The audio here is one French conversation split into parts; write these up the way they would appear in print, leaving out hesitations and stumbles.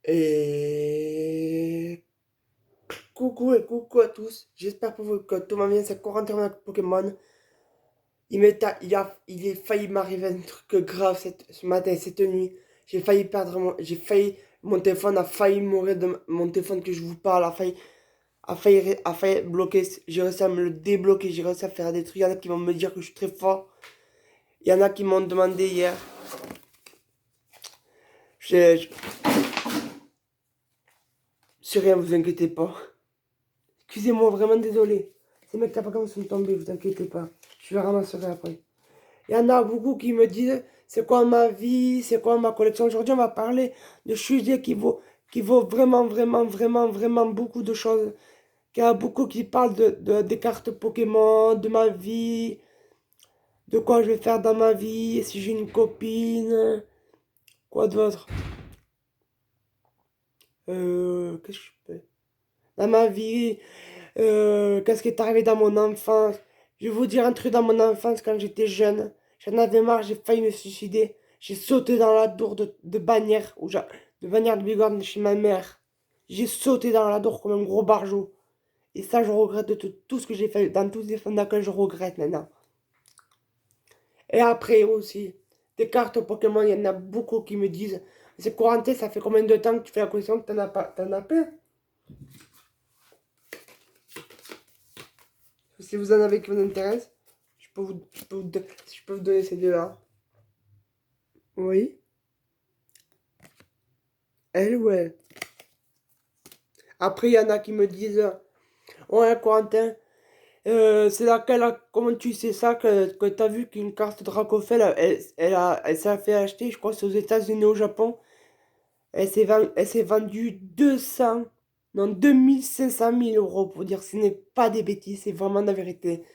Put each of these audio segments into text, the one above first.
Et coucou et coucou à tous. J'espère pour vous que tout va bien. C'est Corentin avec Pokémon. Il est failli m'arriver un truc grave ce matin, cette nuit. J'ai failli, mon téléphone a failli mourir mon téléphone que je vous parle a failli bloquer. J'ai réussi à me le débloquer. J'ai réussi à faire des trucs. Il y en a qui vont me dire que je suis très fort. Il y en a qui m'ont demandé hier. Je, Sur rien, vous inquiétez pas. Excusez-moi, vraiment désolé. Ces mecs vacances sont tombés, vous inquiétez pas. Je vais ramasser après. Il y en a beaucoup qui me disent c'est quoi ma vie, c'est quoi ma collection. Aujourd'hui, on va parler de sujets qui vaut vraiment, vraiment, vraiment, vraiment beaucoup de choses. Il y a beaucoup qui parlent des cartes Pokémon, de ma vie, de quoi je vais faire dans ma vie, si j'ai une copine, quoi d'autre. Qu'est-ce que je peux. Dans ma vie, qu'est-ce qui est arrivé dans mon enfance. Je vais vous dire un truc dans mon enfance quand j'étais jeune. J'en avais marre, j'ai failli me suicider. J'ai sauté dans la dour de Bagnères, de Bagnères de Bigorre chez ma mère. J'ai sauté dans la dour comme un gros barjot. Et ça, je regrette de tout ce que j'ai fait dans tous les fonds que je regrette maintenant. Et après aussi, des cartes Pokémon, il y en a beaucoup qui me disent c'est Corentin, ça fait combien de temps que tu fais la collection que t'en as pas, t'en as plein? Si vous en avez qui vous intéressent, je peux vous donner ces deux-là. Oui, elle ou elle. Après, il y en a qui me disent ouais, Corentin, c'est laquelle, comment tu sais ça, que tu as vu qu'une carte Dracofel, elle s'est fait acheter, je crois que c'est aux États-Unis, au Japon. Elle s'est vendue 200, non, 2500 000 € pour dire ce n'est pas des bêtises, c'est vraiment la vérité.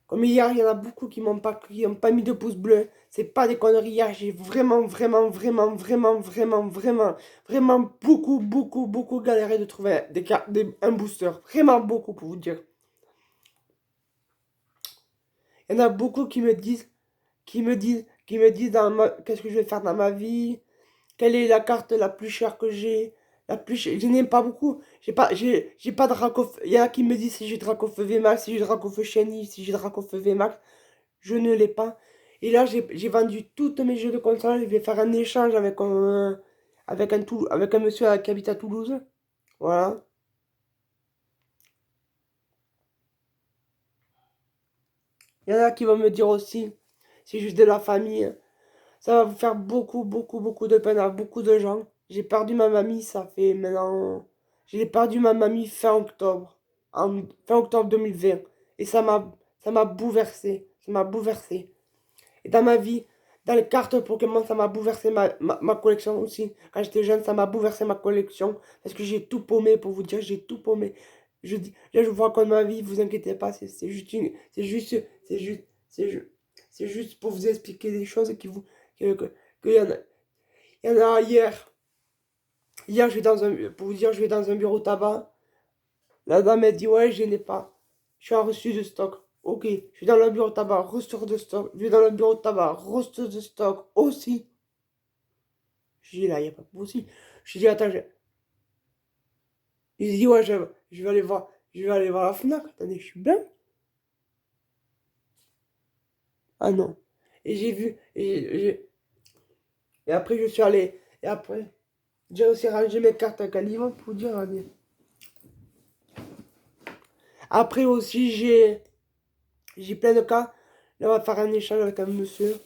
Comme hier, il y en a beaucoup qui ont pas mis de pouce bleu. C'est pas des conneries. Hier, j'ai vraiment, vraiment, vraiment, vraiment, vraiment, vraiment, vraiment beaucoup, beaucoup, beaucoup galéré de trouver un booster. Vraiment beaucoup, pour vous dire. Il y en a beaucoup qui me disent qu'est-ce que je vais faire dans ma vie. Quelle est la carte la plus chère que j'ai. Je n'aime pas beaucoup. J'ai pas de Dracof. Il y en a qui me disent si j'ai Dracof VMAX, si j'ai Dracof Shiny, si j'ai Dracof VMAX. Je ne l'ai pas. Et là, j'ai vendu tous mes jeux de console. Je vais faire un échange avec un monsieur qui habite à Toulouse. Voilà. Il y en a qui vont me dire aussi, c'est juste de la famille. Ça va vous faire beaucoup, beaucoup, beaucoup de peine à beaucoup de gens. J'ai perdu ma mamie, ça fait maintenant. J'ai perdu ma mamie fin octobre. Fin octobre 2020. Et ça m'a bouleversé. Ça m'a bouleversé. Et dans ma vie, dans les cartes Pokémon, ça m'a bouleversé ma collection aussi. Quand j'étais jeune, ça m'a bouleversé ma collection. Parce que j'ai tout paumé, pour vous dire, j'ai tout paumé. Là, je vous raconte ma vie, vous inquiétez pas, c'est juste c'est juste, c'est juste pour vous expliquer des choses qu'il y en a. Il y en a hier. Hier, pour vous dire, je vais dans un bureau tabac. La dame m'a dit, ouais, je n'ai pas. Je suis en reçu de stock. Ok, je suis dans le bureau de tabac, retour de stock. Je vais dans le bureau de tabac, retour de stock aussi. Je dis là, il n'y a pas possible. Je dis, attends, il dit, ouais, je vais aller voir. Je vais aller voir la FNAC. Attendez, je suis bien. Ah non. Et j'ai vu. Et après, je suis allé. Et après, j'ai aussi rangé mes cartes à Caliban pour dire, allez. Après aussi, j'ai plein de cas. Là, on va faire un échange avec un monsieur.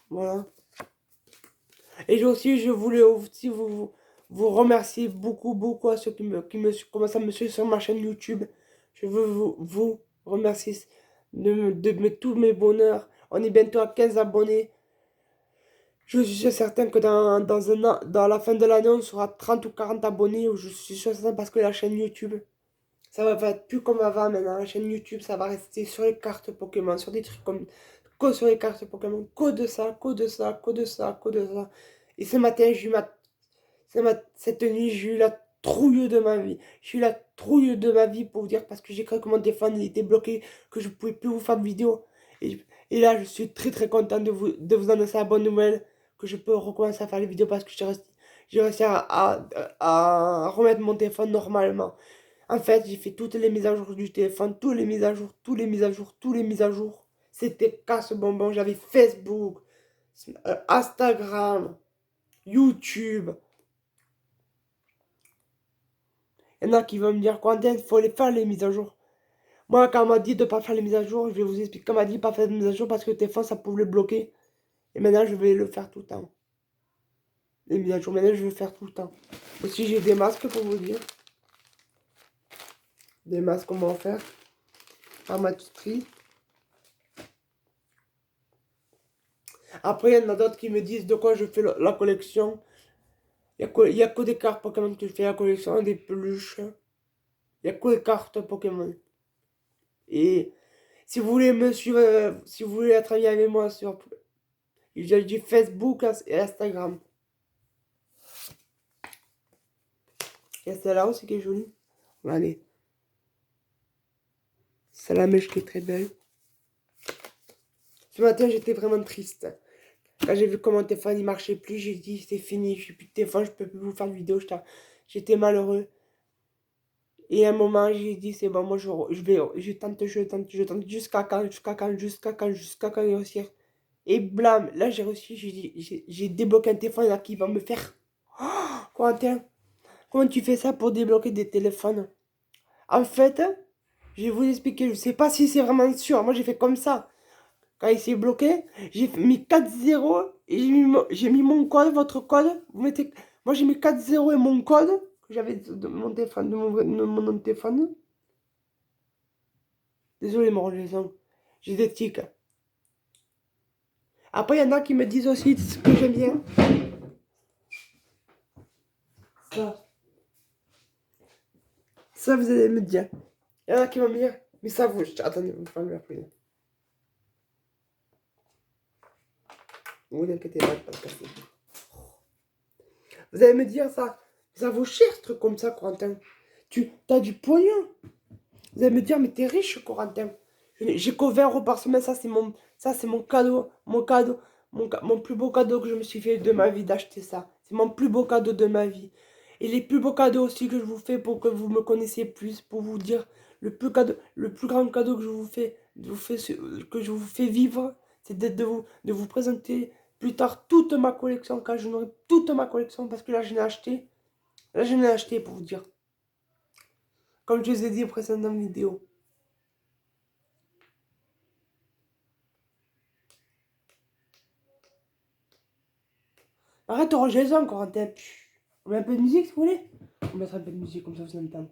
Voilà. Et je voulais aussi vous remercier beaucoup, beaucoup à ceux qui me commencent à me suivre sur ma chaîne YouTube. Je veux vous remercier tous mes bonheurs. On est bientôt à 15 abonnés. Je suis sûr certain que dans un an, dans la fin de l'année, on sera 30 ou 40 abonnés. Je suis sûr certain parce que la chaîne YouTube, ça va être plus comme avant maintenant. La chaîne YouTube, ça va rester sur les cartes Pokémon, sur des trucs comme que sur les cartes Pokémon, que de ça, que de ça, que de ça, que de ça. Et ce matin, cette nuit, j'ai eu la trouille de ma vie. J'ai eu la trouille de ma vie pour vous dire parce que j'ai cru que mon téléphone il était bloqué, que je pouvais plus vous faire de vidéo. Et là, je suis très très content de vous annoncer la bonne nouvelle, que je peux recommencer à faire les vidéos parce que j'ai réussi à remettre mon téléphone normalement. En fait, j'ai fait toutes les mises à jour du téléphone, tous les mises à jour, tous les mises à jour, tous les mises à jour. C'était casse-bonbon. J'avais Facebook, Instagram, YouTube. Il y en a qui vont me dire, Quentin, il faut les faire les mises à jour. Moi, quand on m'a dit de ne pas faire les mises à jour, je vais vous expliquer. Quand on m'a dit de ne pas faire les mises à jour parce que le téléphone, ça pouvait le bloquer. Et maintenant, je vais le faire tout le temps. Les mises à jour, maintenant, je vais le faire tout le temps. Aussi, j'ai des masques pour vous dire. Des masques qu'on m'a offert par ma tutrice. Après, il y en a d'autres qui me disent de quoi je fais la collection. Il y a que des cartes Pokémon que je fais la collection, des peluches. Il n'y a que des cartes Pokémon. Et si vous voulez me suivre, si vous voulez être ami avec moi sur j'ai du Facebook et Instagram. Il y a celle-là aussi qui est jolie. Regardez. C'est la mèche qui est très belle. Ce matin, j'étais vraiment triste. Quand j'ai vu que mon téléphone ne marchait plus, j'ai dit c'est fini, je n'ai plus de téléphone, je peux plus vous faire de vidéo. J'étais malheureux. Et à un moment, j'ai dit c'est bon, moi je tente jusqu'à quand réussir. Et blam, là j'ai réussi, j'ai débloqué un téléphone là qui va me faire. Oh, Corentin, comment tu fais ça pour débloquer des téléphones? En fait, je vais vous expliquer, je sais pas si c'est vraiment sûr. Moi j'ai fait comme ça. Quand il s'est bloqué, j'ai mis 4 zéros et j'ai mis mon code, votre code. Vous mettez, moi j'ai mis 4 zéros et mon code que j'avais de mon téléphone, de mon nom de téléphone. Désolé mon relaison, j'ai des tics. Après, il y en a qui me disent aussi ce que j'aime bien. Ça. Ça, vous allez me dire. Il y en a qui vont me dire, mais ça vous. Attendez, vous pouvez me l'appeler. Vous inquiétez pas, je vais pas le casser. Vous allez me dire ça vaut cher ce truc comme ça, Corentin. Tu as du pognon. Vous allez me dire, mais t'es riche, Corentin. J'ai qu'au 20 euros par semaine, ça c'est mon cadeau, mon plus beau cadeau que je me suis fait de ma vie d'acheter ça. C'est mon plus beau cadeau de ma vie. Et les plus beaux cadeaux aussi que je vous fais pour que vous me connaissiez plus, pour vous dire le plus grand cadeau que je vous fais, que je vous fais vivre, c'est de vous présenter plus tard toute ma collection, quand je n'aurai toute ma collection, parce que là je l'ai acheté. Là je l'ai acheté pour vous dire. Comme je vous ai dit précédemment vidéo. Arrête de ranger les encore en tête. On met un peu de musique si vous voulez. On mettra un peu de musique comme ça vous entendez.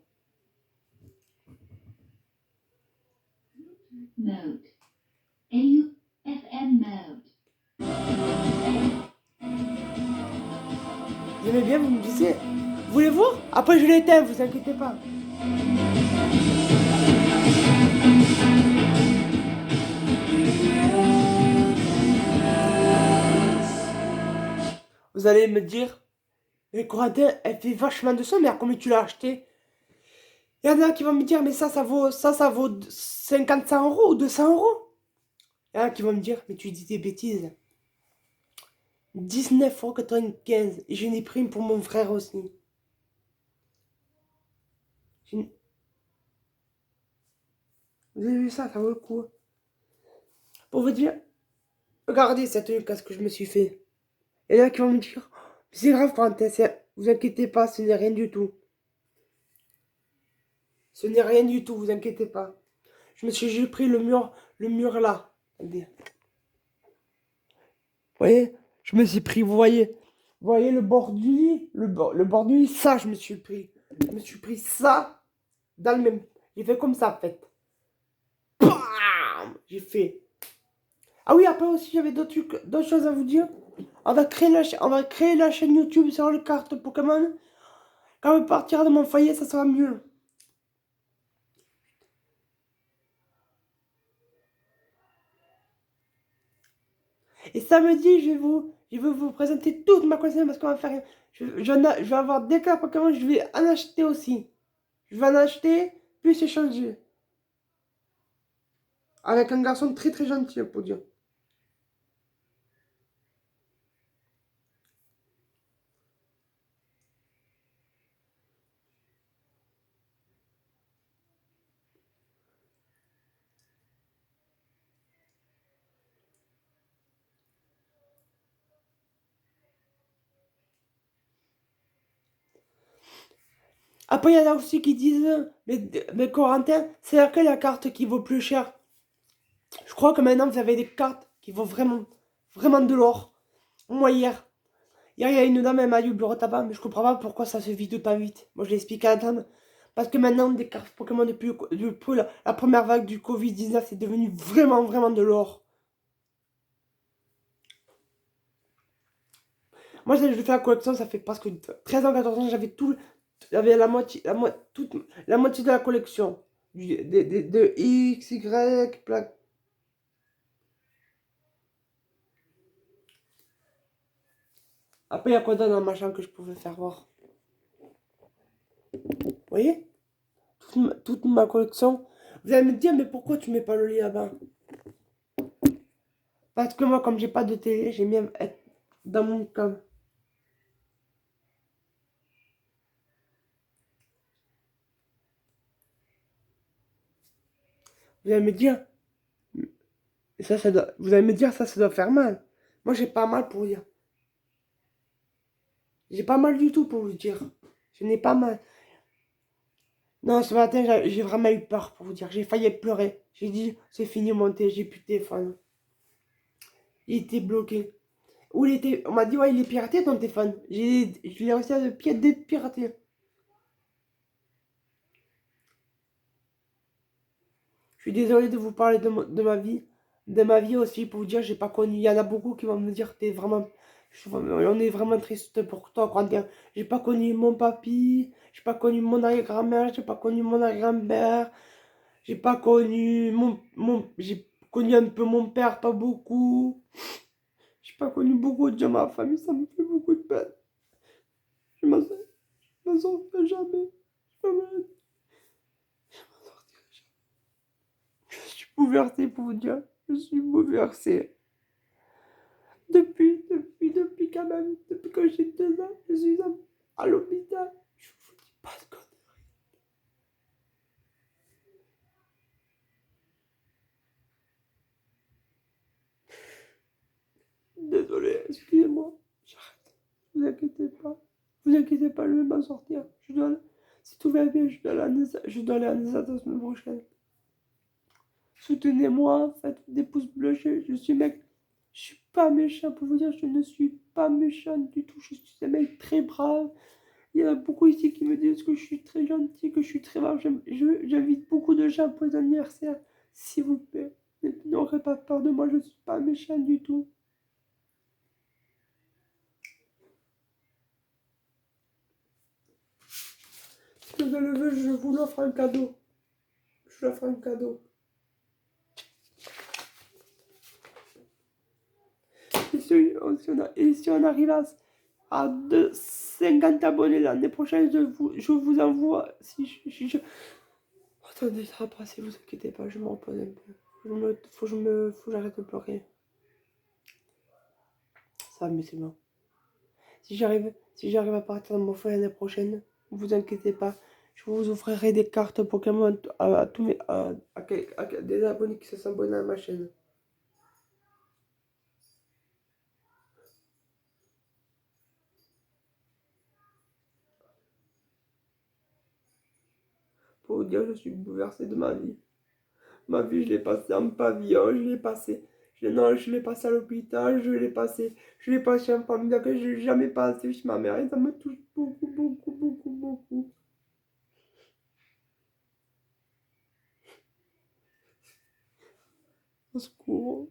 Mode. AUFM mode. Vous aimez bien, vous me disiez. Vous voulez voir? Après je l'éteins, vous inquiétez pas. Vous allez me dire, mais Corentin, elle fait vachement de son, mais comment tu l'as acheté? Il y en a qui vont me dire, mais ça vaut 50-100 euros ou 200 euros. Il y en a qui vont me dire, mais tu dis des bêtises. 19,95 €. Et j'ai une prime pour mon frère aussi. Une... Vous avez vu ça, ça vaut le coup. Pour vous dire, regardez cette tenue casque que je me suis fait. Et là qui vont me dire, c'est grave, Corentin, vous inquiétez pas, ce n'est rien du tout. Ce n'est rien du tout, vous inquiétez pas. J'ai pris le mur là. Regardez. Vous voyez, je me suis pris, vous voyez le bord du lit, le bord du lit, ça, je me suis pris. Je me suis pris ça dans le même. J'ai fait comme ça, en fait. Bam! J'ai fait. Ah oui, après aussi, j'avais d'autres choses à vous dire. On va créer la chaîne YouTube sur les cartes Pokémon. Quand je partirai de mon foyer, ça sera mieux. Et samedi, je vais vous présenter toute ma collection parce qu'on va faire. Je vais avoir des cartes Pokémon, je vais en acheter aussi. Je vais en acheter, puis échanger. Avec un garçon très très gentil, pour dire. Après, il y en a aussi qui disent, mais Corentin, c'est laquelle la carte qui vaut plus cher? Je crois que maintenant, vous avez des cartes qui vaut vraiment, vraiment de l'or. Moi, hier, il y a une dame, elle m'a dit au bureau de tabac, mais je comprends pas pourquoi ça se vide pas vite. Moi, je l'ai expliqué à la dame. Parce que maintenant, des cartes Pokémon depuis la première vague du Covid-19, c'est devenu vraiment, vraiment de l'or. Moi, je fais la collection, ça fait presque 13 ans, 14 ans, j'avais tout, j'avais la moitié de la collection. De X, Y, plaque. Après, il y a quoi d'autre dans ma chambre que je pouvais faire voir? Vous voyez? Toute ma collection. Vous allez me dire, mais pourquoi tu mets pas le lit là-bas? Parce que moi, comme j'ai pas de télé, j'aime bien être dans mon camp. Vous allez me dire, vous allez me dire, ça doit faire mal. Moi, j'ai pas mal pour vous dire. J'ai pas mal du tout pour vous dire. Je n'ai pas mal. Non, ce matin, j'ai vraiment eu peur pour vous dire. J'ai failli pleurer. J'ai dit, c'est fini mon thé, j'ai plus de téléphone. Il était bloqué. Où il était. On m'a dit, ouais, il est piraté ton téléphone. Je l'ai réussi à dépirater. Je suis désolé de vous parler de ma vie. De ma vie aussi, pour vous dire, j'ai pas connu. Il y en a beaucoup qui vont me dire, on est vraiment triste pour toi, Quentin. J'ai pas connu mon papy. J'ai pas connu mon arrière-grand-mère. J'ai pas connu mon arrière-grand-père. J'ai pas connu j'ai connu un peu mon père, pas beaucoup. J'ai pas connu beaucoup de gens dans ma famille, ça me fait beaucoup de peine. Je m'en sortirai jamais. Je m'en sortirai jamais. Je suis bouleversée pour vous dire. Je suis bouleversée. Depuis quand même, depuis que j'ai 2 ans, je suis à l'hôpital. Je vous dis pas de conneries. Désolé, excusez-moi. J'arrête. Vous inquiétez pas. Vous inquiétez pas, je vais m'en sortir. Si tout va bien, je dois aller à Nisa la semaine prochaine. Soutenez-moi, faites des pouces bleus. Je suis mec. Je suis pas méchant pour vous dire, je ne suis pas méchant du tout. Je suis un mec très brave. Il y en a beaucoup ici qui me disent que je suis très gentil, que je suis très brave. J'invite beaucoup de gens pour les anniversaires. S'il vous plaît, n'aurez pas peur de moi, je ne suis pas méchant du tout. Si je le veux, je vous offre un cadeau. Je vous offre un cadeau. Et si on arrive à 50 abonnés l'année prochaine, je vous envoie. Attendez, ça va passer, vous inquiétez pas, je me repose un peu. Faut que j'arrête de pleurer. Ça, mais c'est bon. Si j'arrive à partir de mon foyer l'année prochaine, vous inquiétez pas. Je vous offrirai des cartes Pokémon à tous à des abonnés qui se sont abonnés à ma chaîne. Pour vous dire, je suis bouleversé de ma vie. Ma vie, je l'ai passée en pavillon, je l'ai passé à l'hôpital, je l'ai passé en famille d'accueil, je l'ai jamais passé chez ma mère et ça me touche beaucoup, beaucoup, beaucoup, beaucoup. Au secours.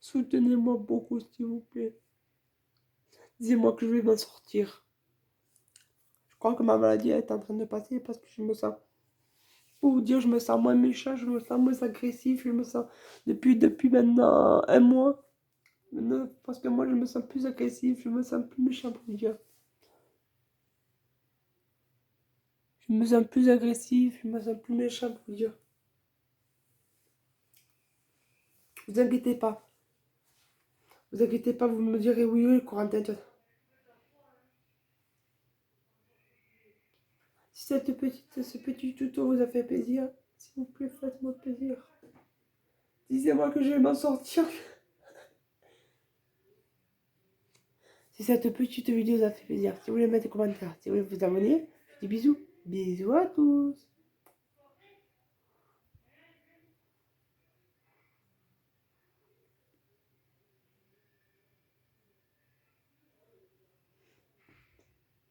Soutenez-moi beaucoup, s'il vous plaît. Dis-moi que je vais m'en sortir. Je crois que ma maladie est en train de passer parce que pour vous dire, je me sens moins méchant, je me sens moins agressif, je me sens, depuis maintenant un mois, maintenant, parce que moi, je me sens plus agressif, je me sens plus méchant pour vous dire. Je me sens plus agressif, je me sens plus méchant pour vous dire. Vous inquiétez pas. Vous inquiétez pas, vous me direz oui, oui, Corentin. Si ce petit tuto vous a fait plaisir, s'il vous plaît, faites-moi plaisir. Disez-moi que je vais m'en sortir. Si cette petite vidéo vous a fait plaisir, si vous voulez mettre des commentaires, si vous voulez vous abonner, je vous dis bisous. Bisous à tous.